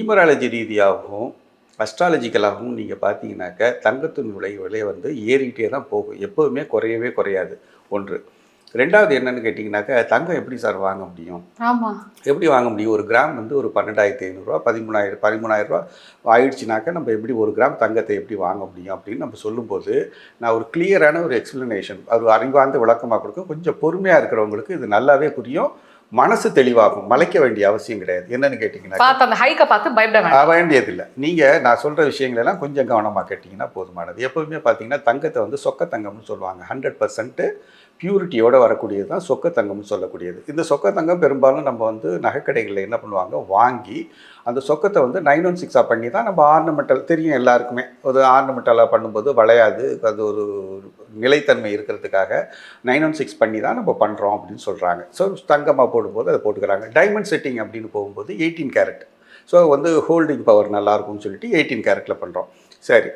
Numerology ரீதியாகவும் அஸ்ட்ராலஜிக்கலாகவும் நீங்கள் பார்த்தீங்கன்னாக்க தங்கத்தின் விலை வந்து ஏறிக்கிட்டே தான் போகும், எப்போதுமே குறையவே குறையாது. ஒன்று. ரெண்டாவது என்னன்னு கேட்டிங்கனாக்கா, தங்கம் எப்படி சார் வாங்க முடியும்? ஆமாம். எப்படி வாங்க முடியும்? ஒரு கிராம் வந்து ஒரு 12,500 13,000 ஆயிடுச்சுனாக்கா நம்ம எப்படி ஒரு கிராம் தங்கத்தை எப்படி வாங்க முடியும் அப்படின்னு நம்ம சொல்லும்போது, நான் ஒரு கிளியரான ஒரு எக்ஸ்ப்ளனேஷன், அது அறிவார்ந்த விளக்கமாக கொடுக்கும். கொஞ்சம் பொறுமையாக இருக்கிறவங்களுக்கு இது நல்லாவே புரியும், மனசு தெளிவாகும். மலைக்க வேண்டிய அவசியம் கிடையாது. என்னன்னு கேட்டிங்கன்னா, பார்த்து அந்த ஹைக்கை பார்த்து பயப்பட வேண்டியதில்லை. நீங்கள் நான் சொல்கிற விஷயங்களெல்லாம் கொஞ்சம் கவனமாக கேட்டிங்கன்னா போதுமானது. எப்போவுமே பார்த்தீங்கன்னா தங்கத்தை வந்து சொக்க தங்கம்னு சொல்லுவாங்க. 100% பியூரிட்டியோடு வரக்கூடியது தான் சொக்க தங்கம்னு சொல்லக்கூடியது. இந்த சொக்க தங்கம் பெரும்பாலும் நம்ம வந்து நகைக்கடைகளில் என்ன பண்ணுவாங்க, வாங்கி அந்த சொக்கத்தை வந்து 916 பண்ணி தான் நம்ம ஆர்னமெண்டல், தெரியும் எல்லாருக்குமே, ஒரு ஆர்னமெண்டலாக பண்ணும்போது வளையாது, அது ஒரு நிலைத்தன்மை இருக்கிறதுக்காக 916 பண்ணி தான் நம்ம பண்ணுறோம் அப்படின்னு சொல்கிறாங்க. ஸோ தங்கமாக போடும்போது அதை போட்டுக்கிறாங்க. டைமண்ட் செட்டிங் அப்படின்னு போகும்போது 18 கேரட். ஸோ வந்து ஹோல்டிங் பவர் நல்லாயிருக்கும்னு சொல்லிட்டு 18 கேரட்டில் பண்ணுறோம். சரி,